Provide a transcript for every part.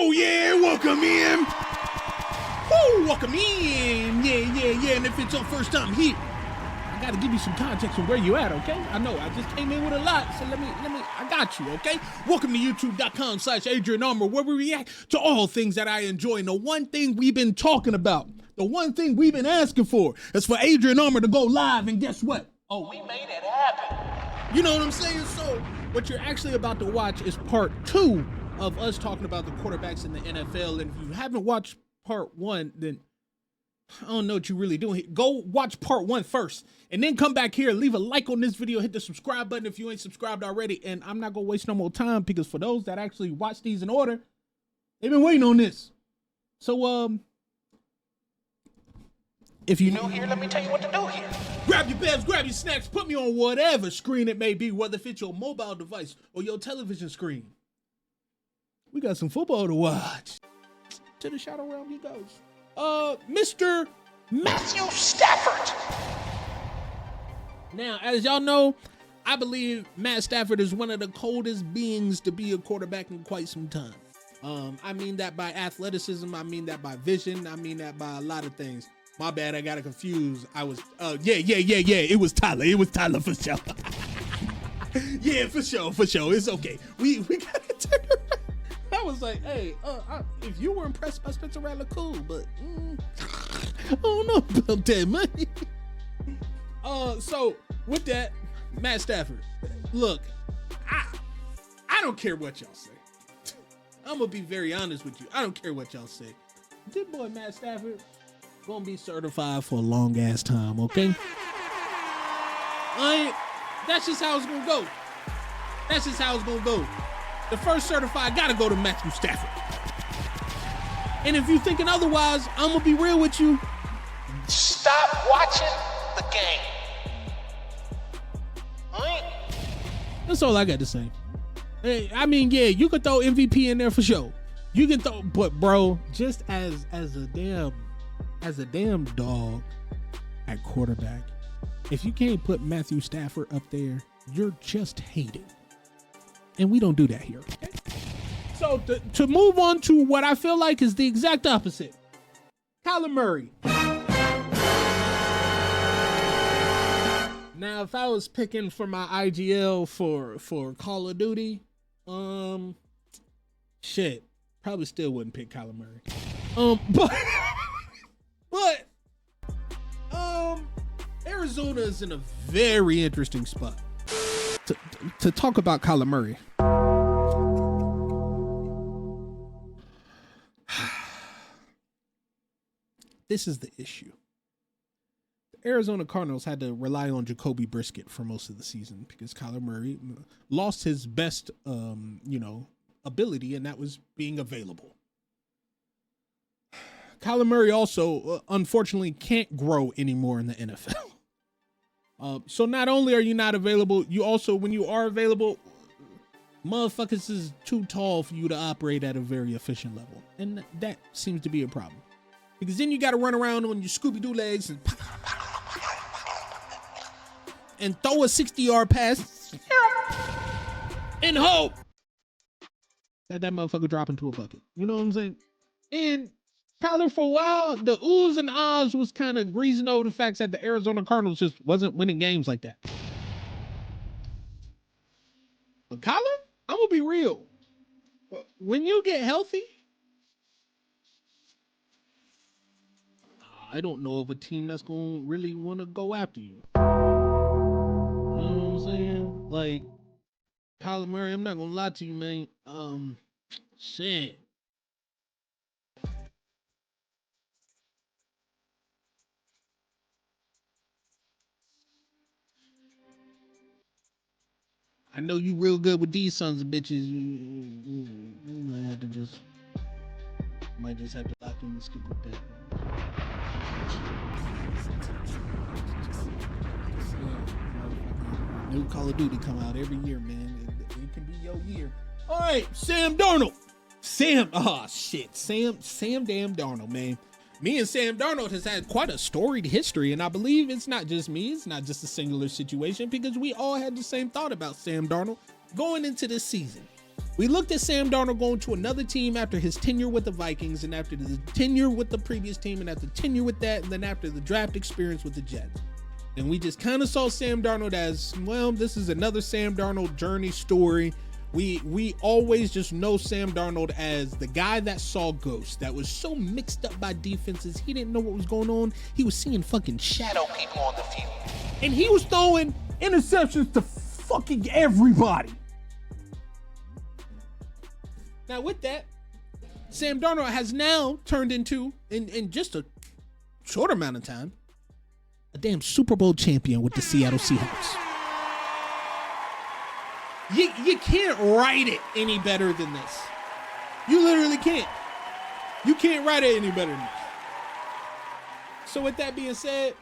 Oh yeah, welcome in. Woo, welcome in. Yeah. And if it's your first time here, I gotta give you some context on where you at, okay? I know, I just came in with a lot, so let me, I got you, okay? Welcome to youtube.com/Adrian Armour, where we react to all things that I enjoy. And the one thing we've been talking about, the one thing we've been asking for is for Adrian Armour to go live, and guess what? Oh, we made it happen. You know what I'm saying? So what you're actually about to watch is part 2 of us talking about the quarterbacks in the NFL. And if you haven't watched part 1, then I don't know what you're really doing. Go watch part 1 first, and then come back here, leave a like on this video, hit the subscribe button if you ain't subscribed already. And I'm not gonna waste no more time, because for those that actually watch these in order, they've been waiting on this. So if you're new here, let me tell you what to do here. Grab your bevs, grab your snacks, put me on whatever screen it may be, whether if it's your mobile device or your television screen. We got some football to watch. To the shadow realm he goes. Mr. Matthew Stafford. Now, as y'all know, I believe Matt Stafford is one of the coldest beings to be a quarterback in quite some time. I mean that by athleticism, I mean that by vision, I mean that by a lot of things. My bad, I got it confused. I was, yeah. It was Tyler. It was Tyler for sure. Yeah, for sure. It's okay. We got it turned around. I was like, hey, if you were impressed by Spencer Rattler, cool, but I don't know about that, man. So with that, Matt Stafford, look, I don't care what y'all say. I'm gonna be very honest with you. I don't care what y'all say. This boy Matt Stafford gonna be certified for a long ass time, okay? That's just how it's gonna go. The first certified gotta go to Matthew Stafford. And if you're thinking otherwise, I'm gonna be real with you. Stop watching the game. That's all I got to say. Hey, I mean, yeah, you could throw MVP in there for sure. You can throw, but bro, just as a damn dog at quarterback, if you can't put Matthew Stafford up there, you're just hating. And we don't do that here, okay? So to move on to what I feel like is the exact opposite. Kyler Murray. Now, if I was picking for my IGL for Call of Duty, shit, probably still wouldn't pick Kyler Murray. But Arizona is in a very interesting spot to talk about Kyler Murray. This is the issue. The Arizona Cardinals had to rely on Jacoby Brissett for most of the season because Kyler Murray lost his best, ability, and that was being available. Kyler Murray also, unfortunately, can't grow anymore in the NFL. So not only are you not available, you also, when you are available, motherfuckers is too tall for you to operate at a very efficient level. And that seems to be a problem. Because then you got to run around on your Scooby-Doo legs and throw a 60-yard pass and hope that motherfucker drop into a bucket. You know what I'm saying? And Kyler, for a while, the oohs and ahs was kind of greasing over the facts that the Arizona Cardinals just wasn't winning games like that. But Kyler, I'm going to be real. When you get healthy, I don't know of a team that's going to really want to go after you. You know what I'm saying? Like, Kyler Murray, I'm not going to lie to you, man. Shit. I know you real good with these sons of bitches. You might have to just have to lock in the stupid bit. New Call of Duty come out every year, man. It can be your year. All right, Sam Darnold. Sam damn Darnold, man. Me and Sam Darnold has had quite a storied history, and I believe it's not just me. It's not just a singular situation, because we all had the same thought about Sam Darnold going into this season. We looked at Sam Darnold going to another team after his tenure with the Vikings, and after the tenure with the previous team, and after tenure with that, and then after the draft experience with the Jets. And we just kind of saw Sam Darnold as, well, this is another Sam Darnold journey story. We always just know Sam Darnold as the guy that saw ghosts, that was so mixed up by defenses, he didn't know what was going on. He was seeing fucking shadow people on the field. And he was throwing interceptions to fucking everybody. Now with that, Sam Darnold has now turned into, in just a short amount of time, a damn Super Bowl champion with the Seattle Seahawks. You can't write it any better than this. You literally can't. You can't write it any better than this. So with that being said,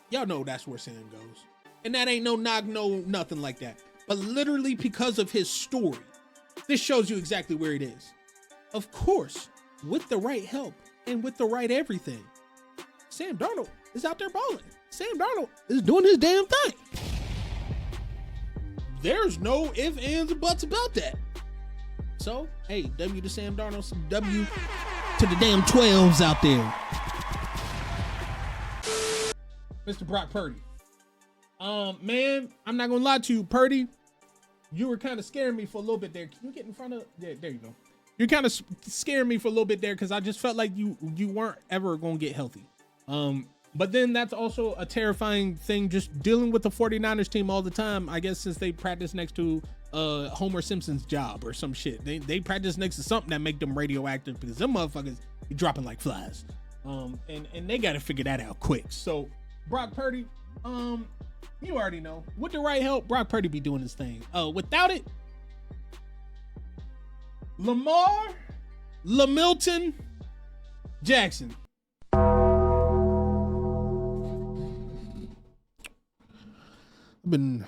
y'all know that's where Sam goes. And that ain't no knock, no nothing like that. But literally because of his story, this shows you exactly where it is. Of course, with the right help and with the right everything, Sam Darnold is out there balling. Sam Darnold is doing his damn thing. There's no ifs, ands, or buts about that. So, hey, W to Sam Darnold, W to the damn 12s out there. Mr. Brock Purdy. Man, I'm not gonna lie to you, Purdy. You were kind of scaring me for a little bit there. Can you get in front of? There you go. You're kind of scaring me for a little bit there because I just felt like you weren't ever gonna get healthy. But then that's also a terrifying thing, just dealing with the 49ers team all the time. I guess since they practice next to Homer Simpson's job or some shit. They practice next to something that make them radioactive because them motherfuckers be dropping like flies. And they got to figure that out quick. So Brock Purdy, you already know. With the right help, Brock Purdy be doing his thing. Without it, Lamar Lamilton Jackson. I've been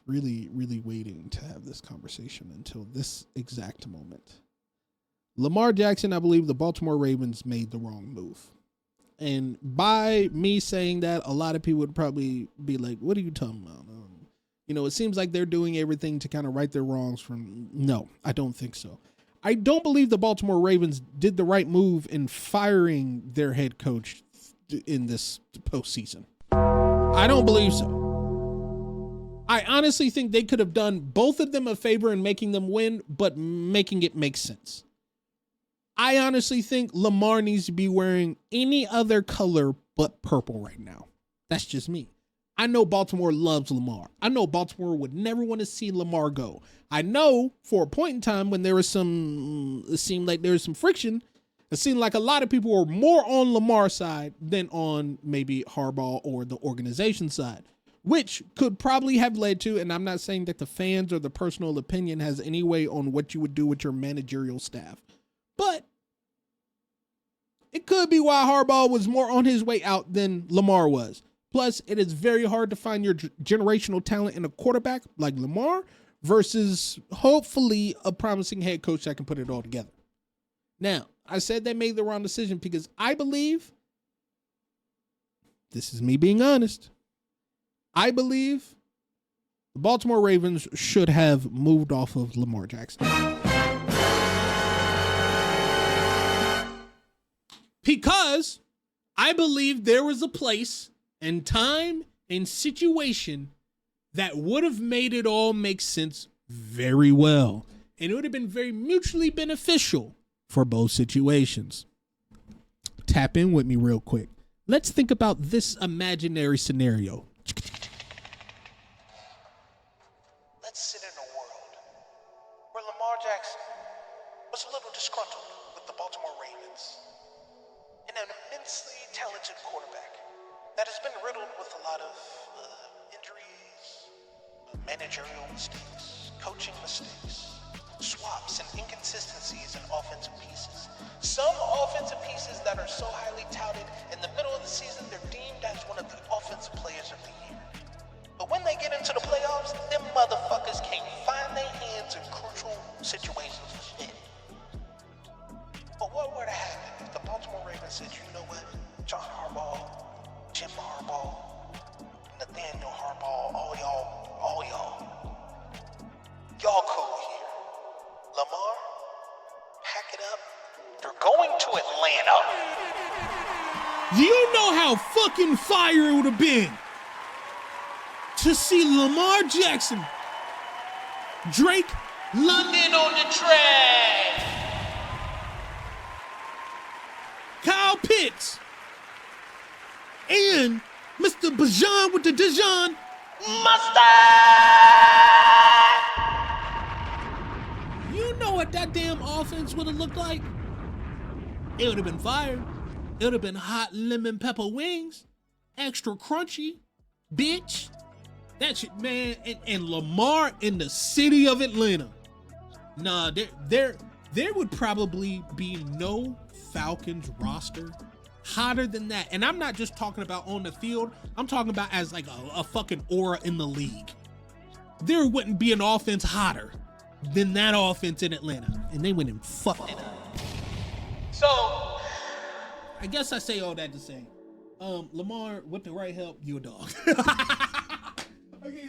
really waiting to have this conversation until this exact moment. Lamar Jackson, I believe the Baltimore Ravens made the wrong move. And by me saying that, a lot of people would probably be like, what are you talking about? It seems like they're doing everything to kind of right their wrongs from. No, I don't think so. I don't believe the Baltimore Ravens did the right move in firing their head coach in this postseason. I don't believe so. I honestly think they could have done both of them a favor in making them win, but making it make sense. I honestly think Lamar needs to be wearing any other color but purple right now. That's just me. I know Baltimore loves Lamar. I know Baltimore would never want to see Lamar go. I know for a point in time when it seemed like there was some friction, it seemed like a lot of people were more on Lamar's side than on maybe Harbaugh or the organization side, which could probably have led to, and I'm not saying that the fans or the personal opinion has any way on what you would do with your managerial staff, but it could be why Harbaugh was more on his way out than Lamar was. Plus, it is very hard to find your generational talent in a quarterback like Lamar versus hopefully a promising head coach that can put it all together. Now, I said they made the wrong decision because I believe, this is me being honest, I believe the Baltimore Ravens should have moved off of Lamar Jackson. Because I believe there was a place and time and situation that would have made it all make sense very well. And it would have been very mutually beneficial for both situations. Tap in with me real quick. Let's think about this imaginary scenario. Let's sit in a world where Lamar Jackson was a little disgruntled with the Baltimore Ravens, and an immensely talented quarterback that has been riddled with a lot of injuries, managerial mistakes, coaching mistakes, swaps and inconsistencies in offensive pieces. Some offensive pieces that are so highly touted in the middle of the season, they're deemed as one of the offensive players of the year. But when they get into the playoffs, them motherfuckers can't find their hands in crucial situations for shit. But what would have happened if the Baltimore Ravens said, you know what, John Harbaugh, Jim Harbaugh, Nathaniel Harbaugh, all y'all cool. it up. They're going to Atlanta. Do you know how fucking fire it would have been to see Lamar Jackson, Drake, London on the track, Kyle Pitts, and Mr. Bajan with the Dijon mustard? You know what that damn offense would have looked like? It would have been fire. It would have been hot lemon pepper wings, extra crunchy, bitch. That shit, man. And Lamar in the city of Atlanta. Nah, there would probably be no Falcons roster hotter than that. And I'm not just talking about on the field. I'm talking about as like a fucking aura in the league. There wouldn't be an offense hotter than that offense in Atlanta. And they went and fucked it up. So, I guess I say all that to say, Lamar, with the right help, you a dog. Okay,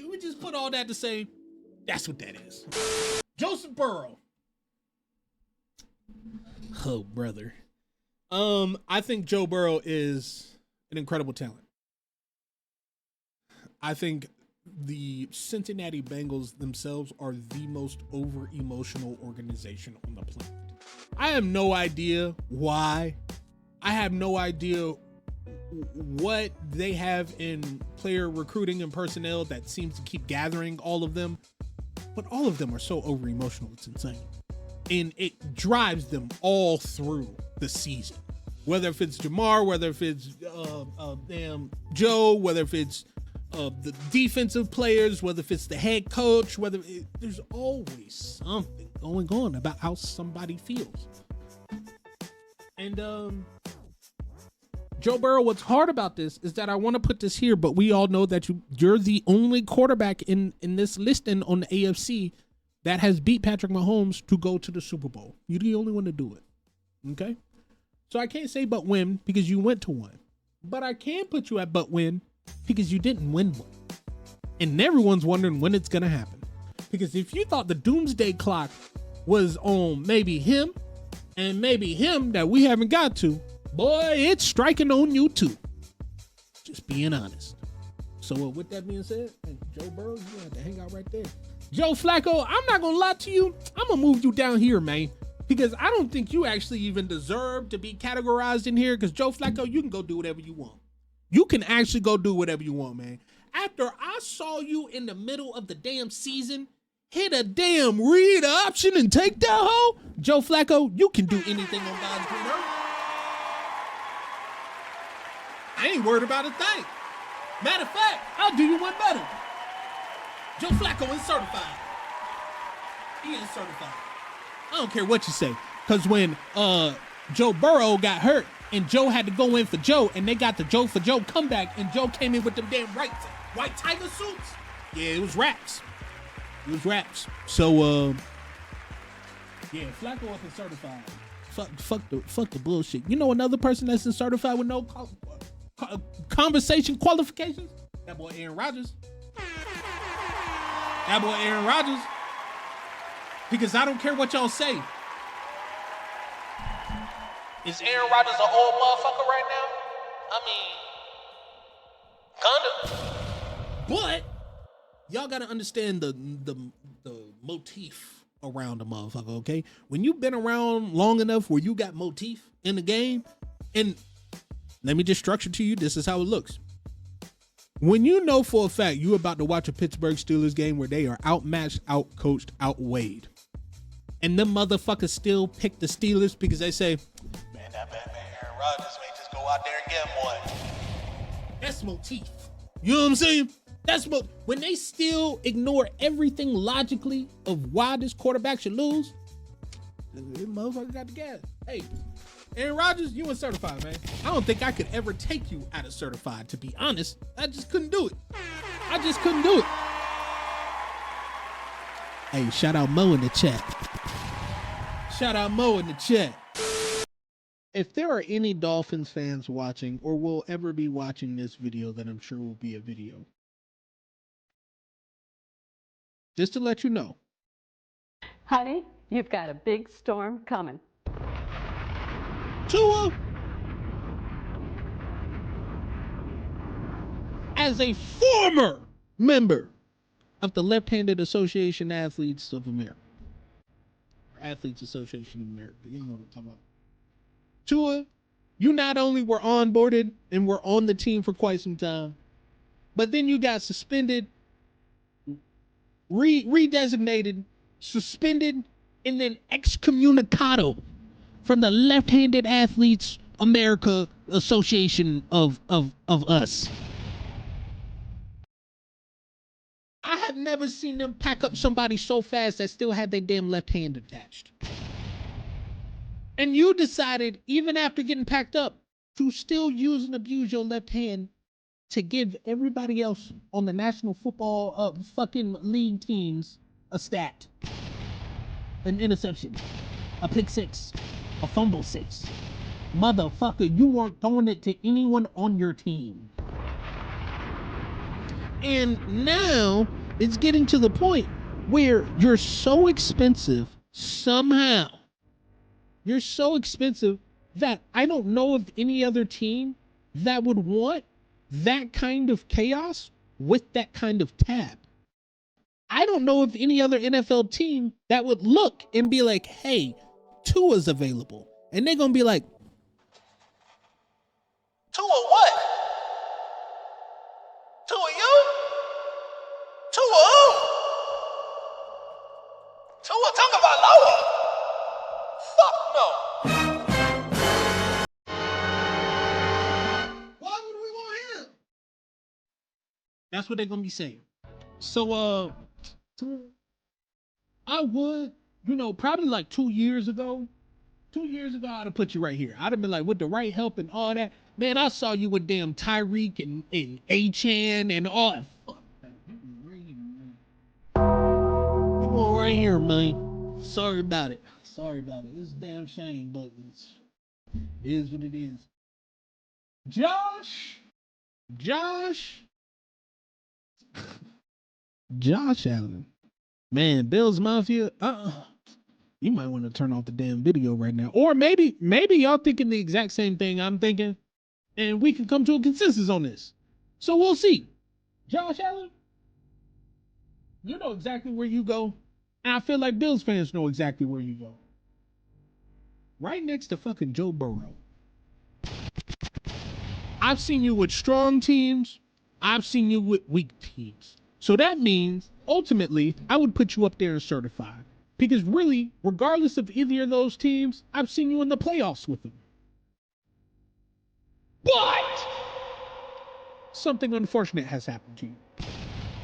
we just put all that to say, that's what that is. Joseph Burrow. Oh, brother. I think Joe Burrow is an incredible talent. I think the Cincinnati Bengals themselves are the most over-emotional organization on the planet. I have no idea why. I have no idea what they have in player recruiting and personnel that seems to keep gathering all of them. But all of them are so over-emotional, it's insane. And it drives them all through the season. Whether if it's Jamar, whether if it's Joe, whether if it's the defensive players, whether if it's the head coach, there's always something going on about how somebody feels. And Joe Burrow, what's hard about this is that I want to put this here, but we all know that you're the only quarterback in this listing on the AFC that has beat Patrick Mahomes to go to the Super Bowl. You're the only one to do it. Okay? So I can't say but win because you went to one. But I can put you at but win because you didn't win one. And everyone's wondering when it's going to happen. Because if you thought the doomsday clock was on maybe him and maybe him that we haven't got to, boy, it's striking on you too. Just being honest. So with that being said, hey, Joe Burrow, you have to hang out right there. Joe Flacco, I'm not going to lie to you. I'm going to move you down here, man. Because I don't think you actually even deserve to be categorized in here. Because Joe Flacco, you can go do whatever you want. You can actually go do whatever you want, man. After I saw you in the middle of the damn season hit a damn read option and take that hoe, Joe Flacco, you can do anything on God's green earth. I ain't worried about a thing. Matter of fact, I'll do you one better. Joe Flacco is certified. He is certified. I don't care what you say. Because when Joe Burrow got hurt and Joe had to go in for Joe and they got the Joe for Joe comeback and Joe came in with them damn white tiger suits. Yeah, it was raps. It was raps. So, yeah, Flacco up and certified. Fuck the bullshit. You know another person that's certified with no conversation qualifications? That boy Aaron Rodgers. That boy Aaron Rodgers. Because I don't care what y'all say. Is Aaron Rodgers an old motherfucker right now? I mean, kinda. But y'all gotta understand the motif around the motherfucker, okay? When you've been around long enough where you got motif in the game, and let me just structure to you, this is how it looks. When you know for a fact you're about to watch a Pittsburgh Steelers game where they are outmatched, outcoached, outweighed, and them motherfuckers still pick the Steelers because they say, man, that Batman Aaron Rodgers may just go out there and get him one. That's motif. You know what I'm saying? That's when they still ignore everything logically of why this quarterback should lose. This motherfucker got the gas. Hey, Aaron Rodgers, you ain't certified, man. I don't think I could ever take you out of certified, to be honest. I just couldn't do it. I just couldn't do it. Hey, shout out Mo in the chat. Shout out Mo in the chat. If there are any Dolphins fans watching or will ever be watching this video, that I'm sure will be a video, just to let you know. Honey, You've got a big storm coming. Tua, as a former member of the Left-Handed Association Athletes of America, Athletes Association of America, you know what I'm talking about. Tua, you not only were onboarded and were on the team for quite some time, but then you got suspended, redesignated, suspended, and then excommunicado from the Left-Handed Athletes America Association of us. I have never seen them pack up somebody so fast that still had their damn left hand attached. And you decided, even after getting packed up, to still use and abuse your left hand to give everybody else on the National Football fucking league teams a stat. An interception, a pick six, a fumble six. Motherfucker, you weren't throwing it to anyone on your team. And now it's getting to the point where you're so expensive somehow. You're so expensive that I don't know of any other team that would want that kind of chaos with that kind of tab. I don't know of any other NFL team that would look and be like, hey, Tua's available. And they're going to be like, Tua what? Tua you? Tua who? Tua talking about Loa? Fuck no. why would we want him? That's what they're going to be saying. So, I would, probably like 2 years ago, I'd have put you right here. I'd have been like, with the right help and all that. Man, I saw you with damn Tyreek and A-Chan and all that. Fuck that. You go right here, man. Sorry about it. It's a damn shame, but it is what it is. Josh Allen. Man, Bills Mafia, you might want to turn off the damn video right now. Or maybe y'all thinking the exact same thing I'm thinking, and we can come to a consensus on this. So we'll see. Josh Allen, you know exactly where you go. And I feel like Bills fans know exactly where you go. Right next to fucking Joe Burrow. I've seen you with strong teams. I've seen you with weak teams. So that means, ultimately, I would put you up there and certified. Because really, regardless of either of those teams, I've seen you in the playoffs with them. But something unfortunate has happened to you.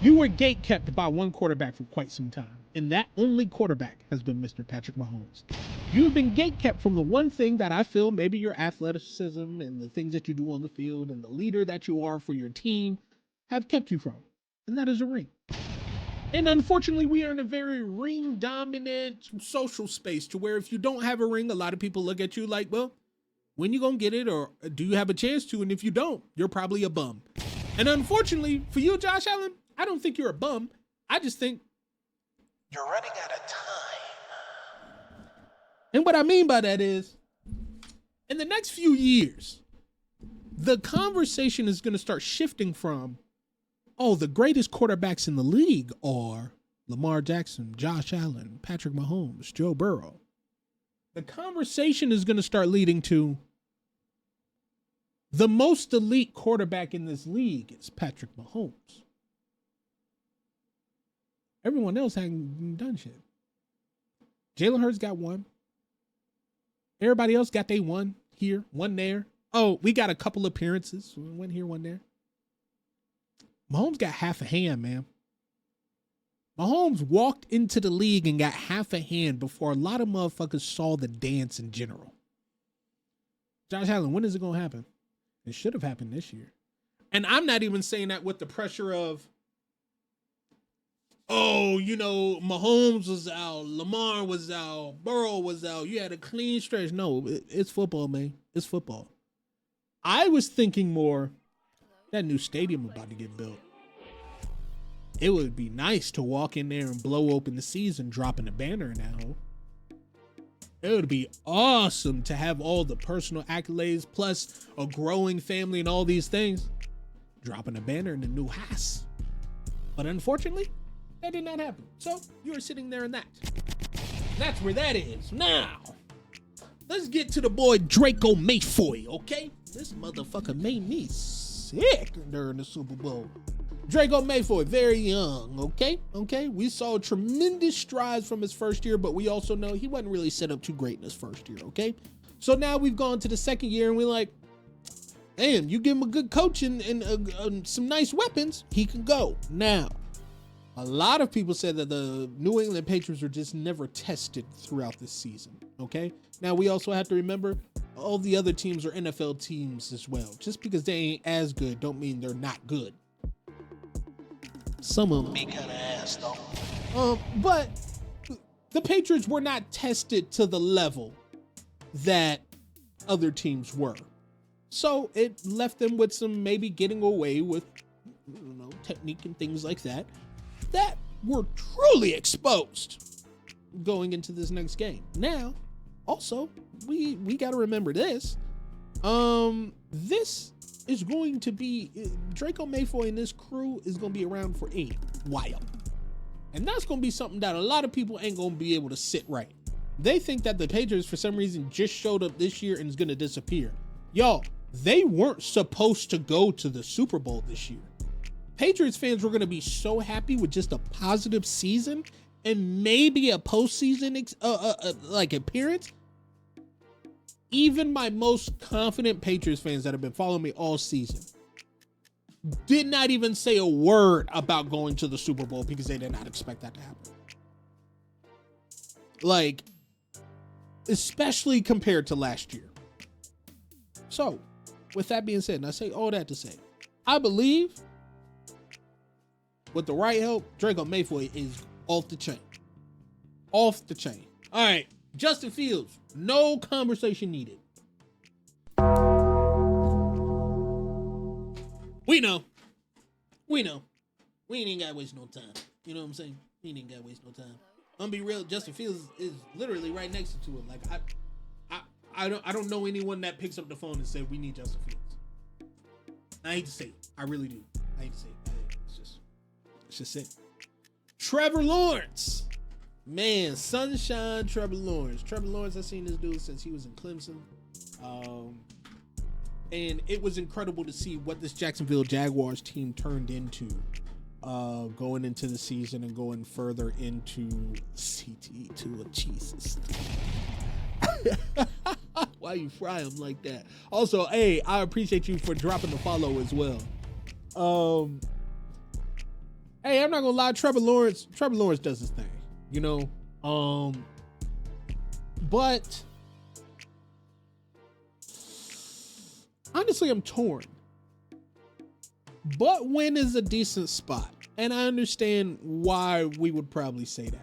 You were gatekept by one quarterback for quite some time, and that only quarterback has been Mr. Patrick Mahomes. You've been gatekept from the one thing that I feel maybe your athleticism and the things that you do on the field and the leader that you are for your team have kept you from, and that is a ring. And unfortunately, we are in a very ring-dominant social space to where if you don't have a ring, a lot of people look at you like, well, when you gonna get it, or do you have a chance to? And if you don't, you're probably a bum. And unfortunately for you, Josh Allen, I don't think you're a bum. I just think you're running out of time. And what I mean by that is, in the next few years, the conversation is going to start shifting from, oh, the greatest quarterbacks in the league are Lamar Jackson, Josh Allen, Patrick Mahomes, Joe Burrow. The conversation is going to start leading to the most elite quarterback in this league is Patrick Mahomes. Everyone else hasn't done shit. Jalen Hurts got one. Everybody else got they one here, one there. Oh, we got a couple appearances. One here, one there. Mahomes got half a hand, man. Mahomes walked into the league and got half a hand before a lot of motherfuckers saw the dance in general. Josh Allen, when is it going to happen? It should have happened this year. And I'm not even saying that with the pressure of, oh, Mahomes was out, Lamar was out, Burrow was out. You had a clean stretch. No, it's football, man. It's football. I was thinking more that new stadium about to get built. It would be nice to walk in there and blow open the season, dropping a banner in that hole. It would be awesome to have all the personal accolades plus a growing family and all these things. Dropping a banner in the new house. But unfortunately, that did not happen. So you are sitting there in that. That's where that is. Now, let's get to the boy Draco Malfoy, okay? This motherfucker made me sick during the Super Bowl. Draco Malfoy, very young, okay? We saw tremendous strides from his first year, but we also know he wasn't really set up too great in his first year, okay? So now we've gone to the second year and we're like, damn, you give him a good coach and some nice weapons, he can go. Now, a lot of people said that the New England Patriots were just never tested throughout this season, okay? Now, we also have to remember all the other teams are NFL teams as well. Just because they ain't as good don't mean they're not good. Some of them Be kind of ass, though. But the Patriots were not tested to the level that other teams were. So it left them with some maybe getting away with, technique and things like that were truly exposed going into this next game. Now, also, we got to remember this. This is going to be, Draco Malfoy and this crew is going to be around for a while. And that's going to be something that a lot of people ain't going to be able to sit right. They think that the Patriots, for some reason, just showed up this year and is going to disappear. Y'all, they weren't supposed to go to the Super Bowl this year. Patriots fans were going to be so happy with just a positive season and maybe a postseason appearance. Even my most confident Patriots fans that have been following me all season did not even say a word about going to the Super Bowl because they did not expect that to happen. Like, especially compared to last year. So, with that being said, and I say all that to say, I believe with the right help, Draco Malfoy is off the chain. Off the chain. All right, Justin Fields, no conversation needed. We know. We ain't gotta waste no time. You know what I'm saying? We ain't gotta waste no time. I'm gonna be real. Justin Fields is literally right next to it. Like I don't know anyone that picks up the phone and said we need Justin Fields. I hate to say it. I really do. I hate to say it. It's just it. Trevor Lawrence. Man, sunshine Trevor Lawrence. Trevor Lawrence, I've seen this dude since he was in Clemson. And it was incredible to see what this Jacksonville Jaguars team turned into going into the season and going further into CTE to a Jesus. Why you fry him like that? Also, hey, I appreciate you for dropping the follow as well. Hey, I'm not gonna lie, Trevor Lawrence does his thing, you know. But honestly, I'm torn. But win is a decent spot, and I understand why we would probably say that.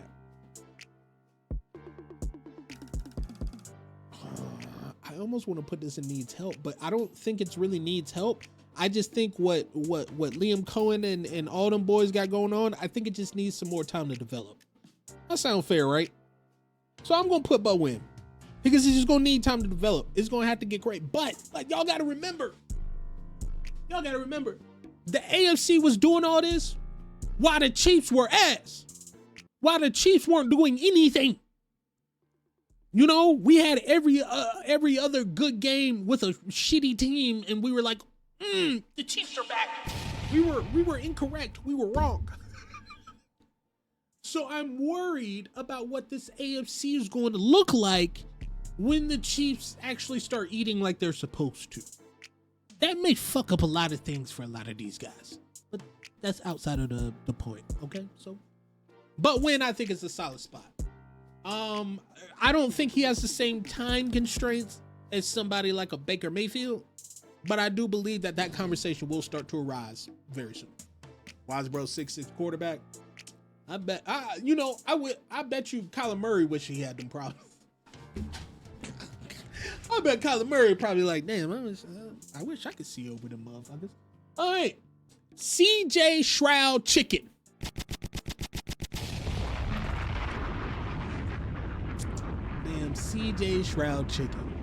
I almost want to put this in needs help, but I don't think it's really needs help. I just think what Liam Cohen and all them boys got going on, I think it just needs some more time to develop. That sounds fair, right? So I'm gonna put Bo in because he's just gonna need time to develop. It's gonna have to get great, but like y'all gotta remember, the AFC was doing all this while the Chiefs were ass, while the Chiefs weren't doing anything. You know, we had every other good game with a shitty team, and we were like, the Chiefs are back. We were incorrect. We were wrong. So I'm worried about what this AFC is going to look like when the Chiefs actually start eating like they're supposed to. That may fuck up a lot of things for a lot of these guys, but that's outside of the point. Okay, so, but win, I think it's a solid spot. I don't think he has the same time constraints as somebody like a Baker Mayfield, but I do believe that conversation will start to arise very soon. Wise bro, 6'6" quarterback. I bet you Kyler Murray wish he had them problems. I bet Kyler Murray probably like, damn, I wish I could see over them motherfuckers. All right, CJ Stroud chicken. Man, CJ Shroud chicken.